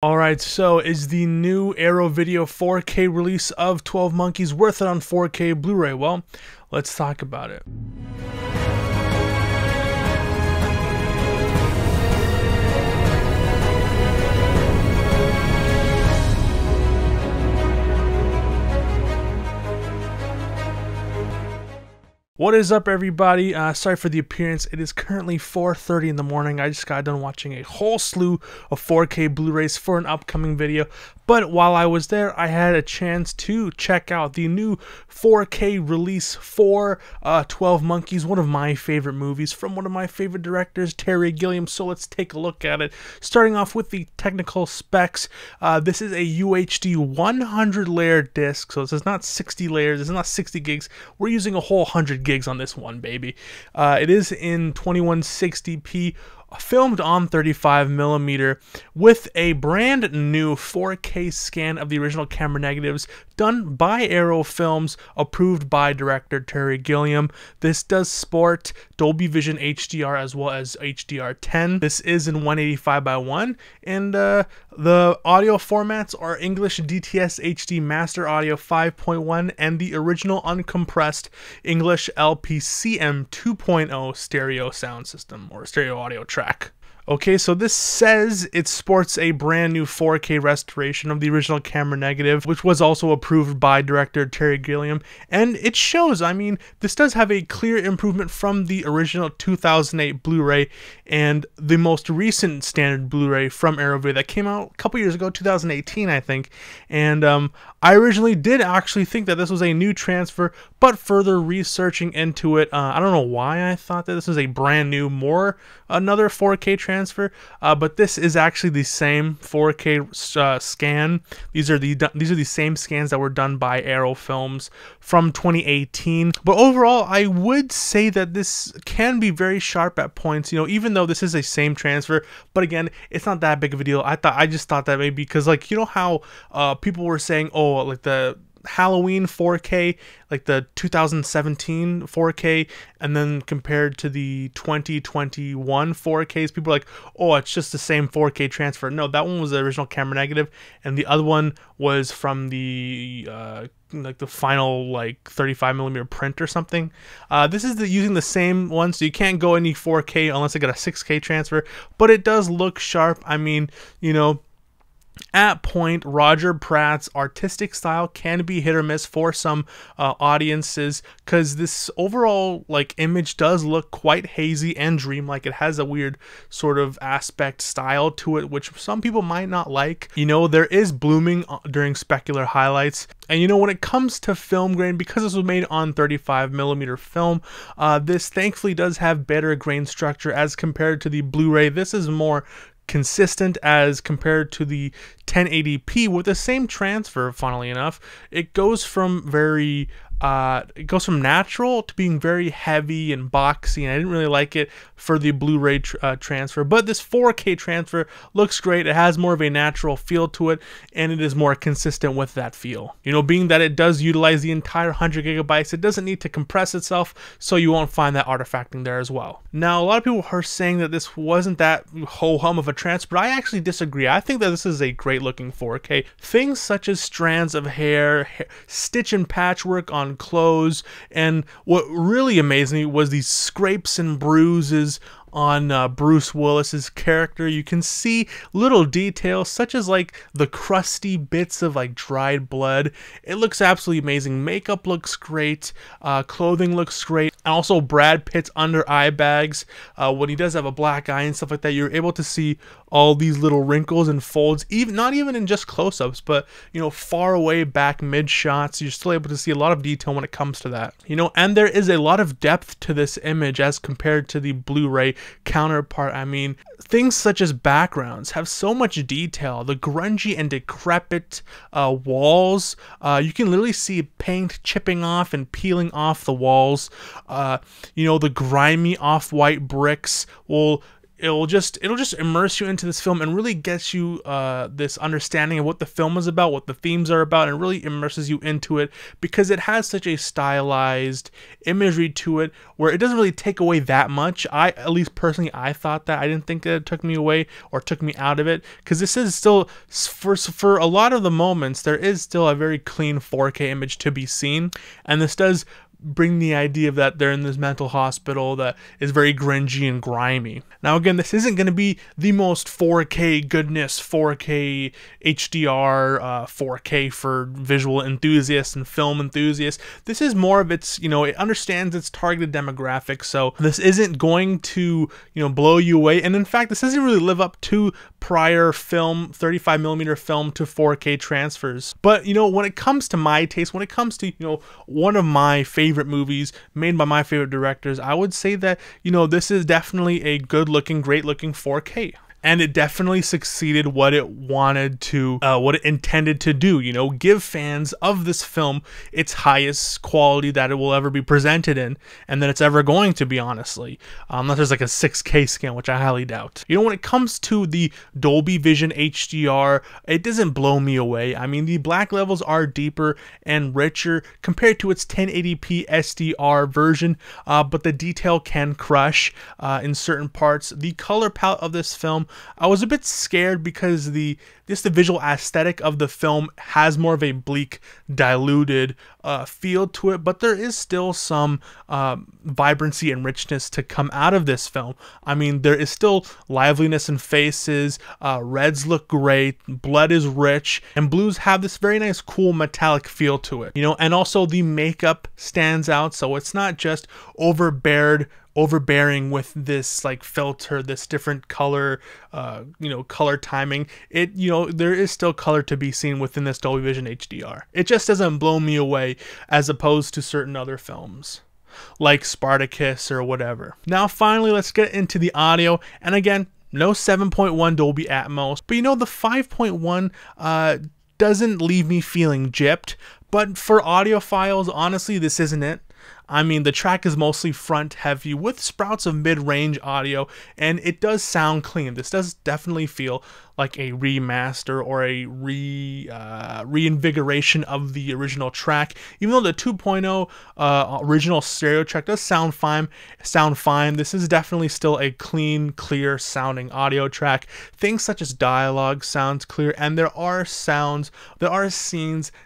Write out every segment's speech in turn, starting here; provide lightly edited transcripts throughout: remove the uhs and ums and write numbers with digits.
Alright, so is the new Arrow Video 4K release of 12 Monkeys worth it on 4K Blu-ray? Well, let's talk about it. What is up, everybody? Sorry for the appearance. It is currently 4:30 in the morning. I just got done watching a whole slew of 4K Blu-rays for an upcoming video. But while I was there, I had a chance to check out the new 4K release for 12 Monkeys, one of my favorite movies from one of my favorite directors, Terry Gilliam. So let's take a look at it. Starting off with the technical specs, this is a UHD 100 layer disc. So this is not 60 layers. This is not 60 gigs. We're using a whole 100 gigs on this one, baby. It is in 2160p, filmed on 35mm with a brand new 4K scan of the original camera negatives done by Arrow Films, approved by director Terry Gilliam. This does sport Dolby Vision HDR as well as HDR10. This is in 185:1, and the audio formats are English DTS HD Master Audio 5.1 and the original uncompressed English LPCM 2.0 stereo sound system, or stereo audio track. Okay, so this says it sports a brand new 4K restoration of the original camera negative, which was also approved by director Terry Gilliam, and it shows. I mean, this does have a clear improvement from the original 2008 Blu-ray and the most recent standard Blu-ray from Arrow Video that came out a couple years ago, 2018, I think. And I originally did actually think that this was a new transfer, but further researching into it, I don't know why I thought that this was a brand new, another 4K transfer, but this is actually the same 4K scan. These are the same scans that were done by Arrow Films from 2018. But overall, I would say that this can be very sharp at points. You know, even though this is a same transfer, but again, it's not that big of a deal. I just thought that maybe because, like, you know how people were saying, oh, like the Halloween 4K, like the 2017 4K, and then compared to the 2021 4Ks, people are like, oh, it's just the same 4K transfer. No, that one was the original camera negative, and the other one was from the like the final, like, 35mm print or something. This is using the same one, so you can't go any 4K unless I got a 6K transfer, but it does look sharp. I mean, you know, at point, Roger Pratt's artistic style can be hit or miss for some audiences, because this overall, like, image does look quite hazy and dreamlike. It has a weird sort of aspect style to it, which some people might not like. You know, there is blooming during specular highlights, and you know, when it comes to film grain, because this was made on 35mm film, this thankfully does have better grain structure as compared to the Blu-ray. This is more consistent as compared to the 1080p with the same transfer. Funnily enough, it goes from natural to being very heavy and boxy, and I didn't really like it for the Blu-ray transfer. But this 4K transfer looks great. It has more of a natural feel to it, and it is more consistent with that feel. You know, being that it does utilize the entire 100 gigabytes, it doesn't need to compress itself, so you won't find that artifacting there as well. Now, a lot of people are saying that this wasn't that ho-hum of a transfer, but I actually disagree. I think that this is a great looking 4K. Things such as strands of hair, stitch and patchwork on clothes, and what really amazed me was these scrapes and bruises on Bruce Willis's character. You can see little details such as like the crusty bits of like dried blood. It looks absolutely amazing. Makeup looks great, clothing looks great, and also Brad Pitt's under eye bags, when he does have a black eye and stuff like that, you're able to see all these little wrinkles and folds, even not even in just close-ups, but, you know, far away back mid shots. You're still able to see a lot of detail when it comes to that, you know. And there is a lot of depth to this image as compared to the Blu-ray counterpart. I mean, things such as backgrounds have so much detail. The grungy and decrepit walls, you can literally see paint chipping off and peeling off the walls. You know, the grimy off-white bricks will it'll just immerse you into this film and really gets you this understanding of what the film is about, what the themes are about, and really immerses you into it because it has such a stylized imagery to it where it doesn't really take away that much. At least personally, I thought that. I didn't think that it took me away or took me out of it, because this is still, for a lot of the moments, there is still a very clean 4K image to be seen, and this does bring the idea of that they're in this mental hospital that is very grungy and grimy. Now again, this isn't going to be the most 4K goodness, 4K HDR, 4K for visual enthusiasts and film enthusiasts. This is more of its, it understands its targeted demographic, so this isn't going to, blow you away. And in fact, this doesn't really live up to prior film, 35mm film to 4K transfers. But, when it comes to my taste, when it comes to, one of my favorite movies made by my favorite directors, I would say that, this is definitely a good looking, great looking 4K. And it definitely succeeded what it wanted to, what it intended to do, give fans of this film its highest quality that it will ever be presented in, and that it's ever going to be, honestly. Unless there's like a 6K scan, which I highly doubt. When it comes to the Dolby Vision HDR, it doesn't blow me away. I mean, the black levels are deeper and richer compared to its 1080p SDR version, but the detail can crush in certain parts. The color palette of this film, I was a bit scared because the visual aesthetic of the film has more of a bleak, diluted feel to it, but there is still some vibrancy and richness to come out of this film. I mean, there is still liveliness in faces, reds look great, blood is rich, and blues have this very nice, cool, metallic feel to it. And also the makeup stands out, so it's not just overbearing with this like filter, this different color, color timing. There is still color to be seen within this Dolby Vision HDR. It just doesn't blow me away as opposed to certain other films like Spartacus or whatever. Now finally, let's get into the audio. And again, no 7.1 Dolby Atmos, but the 5.1 doesn't leave me feeling gypped. But for audiophiles, honestly, this isn't it. I mean, the track is mostly front heavy with sprouts of mid-range audio, and it does sound clean. This does definitely feel like a remaster or a reinvigoration of the original track. Even though the 2.0 original stereo track does sound fine, this is definitely still a clean, clear sounding audio track. Things such as dialogue sounds clear, and there are scenes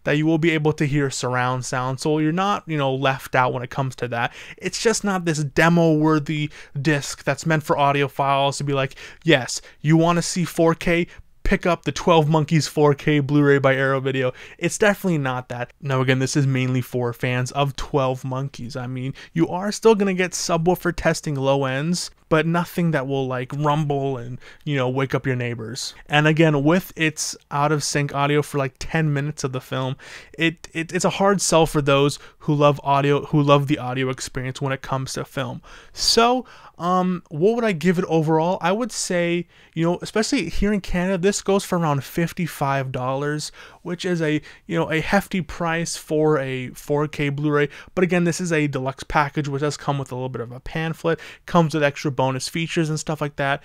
that you will be able to hear surround sound, so you're not, left out when it comes to that. It's just not this demo-worthy disc that's meant for audiophiles to be like, yes, you want to see 4K? Pick up the 12 Monkeys 4K Blu-ray by Arrow Video. It's definitely not that. Now again, this is mainly for fans of 12 Monkeys. I mean, you are still going to get subwoofer testing low ends, but nothing that will like rumble and, wake up your neighbors. And again, with its out of sync audio for like 10 minutes of the film, it's a hard sell for those who love audio, who love the audio experience when it comes to film. So, what would I give it overall? I would say, especially here in Canada, this goes for around $55, which is a hefty price for a 4K Blu-ray. But again, this is a deluxe package, which does come with a little bit of a pamphlet, comes with extra bonus features and stuff like that.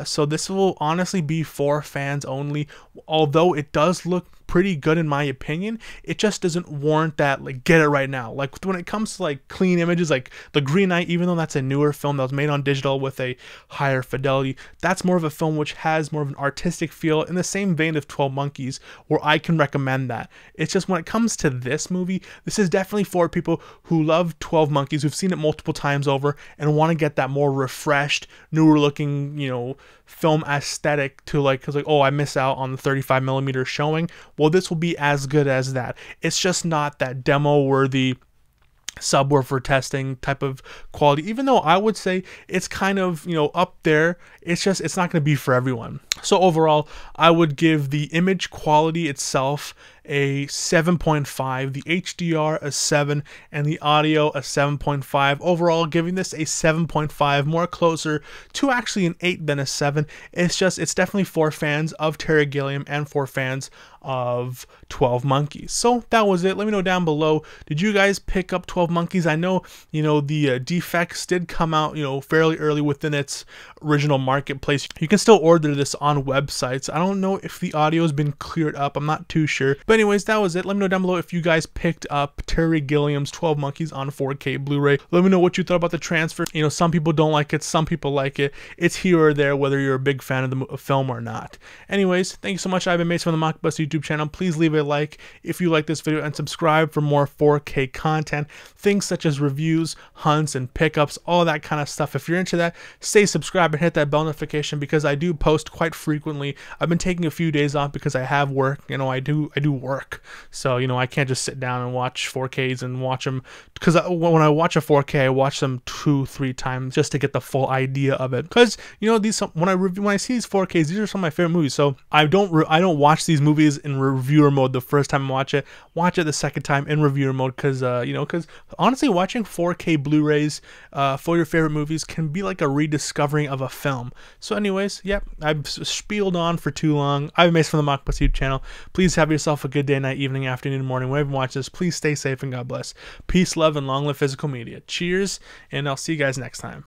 So this will honestly be for fans only. Although it does look pretty good in my opinion, it just doesn't warrant that like get it right now. Like when it comes to like clean images, like The Green Knight, even though that's a newer film that was made on digital with a higher fidelity, that's more of a film which has more of an artistic feel in the same vein of 12 Monkeys, where I can recommend that. It's just when it comes to this movie, this is definitely for people who love 12 Monkeys, who've seen it multiple times over and want to get that more refreshed, newer looking, film aesthetic to because oh, I miss out on the 35mm showing. Well, this will be as good as that. It's just not that demo worthy subwoofer testing type of quality, even though I would say it's kind of up there. It's not going to be for everyone. So overall, I would give the image quality itself a 7.5, the HDR a 7, and the audio a 7.5. Overall, giving this a 7.5, more closer to actually an 8 than a 7. It's definitely for fans of Terry Gilliam and for fans of 12 Monkeys. So that was it. Let me know down below, did you guys pick up 12 Monkeys? I know, the defects did come out, fairly early within its original marketplace. You can still order this on websites. I don't know if the audio has been cleared up. I'm not too sure. But anyways, that was it. Let me know down below if you guys picked up Terry Gilliam's 12 Monkeys on 4K Blu-ray. Let me know what you thought about the transfer. Some people don't like it. Some people like it. It's here or there, whether you're a big fan of the film or not. Anyways, thank you so much. I've been Mace from the MockBus YouTube channel. Please leave a like if you like this video and subscribe for more 4K content. Things such as reviews, hunts, and pickups, all that kind of stuff. If you're into that, stay subscribed and hit that bell notification because I do post quite frequently. I've been taking a few days off because I have work. I do work. So, I can't just sit down and watch 4Ks and watch them, because when I watch a 4K, I watch them 2-3 times just to get the full idea of it. Because, when I see these 4Ks, these are some of my favorite movies. So I don't watch these movies in reviewer mode the first time I watch it the second time in reviewer mode, because honestly, watching 4K Blu-rays for your favorite movies can be like a rediscovering of a film. So anyways, yep, I've spieled on for too long. I'm Mace from the MockBus YouTube channel. Please have yourself a good day, night, evening, afternoon, morning, whenever you watch this. Please stay safe and God bless. Peace, love, and long live physical media. Cheers, and I'll see you guys next time.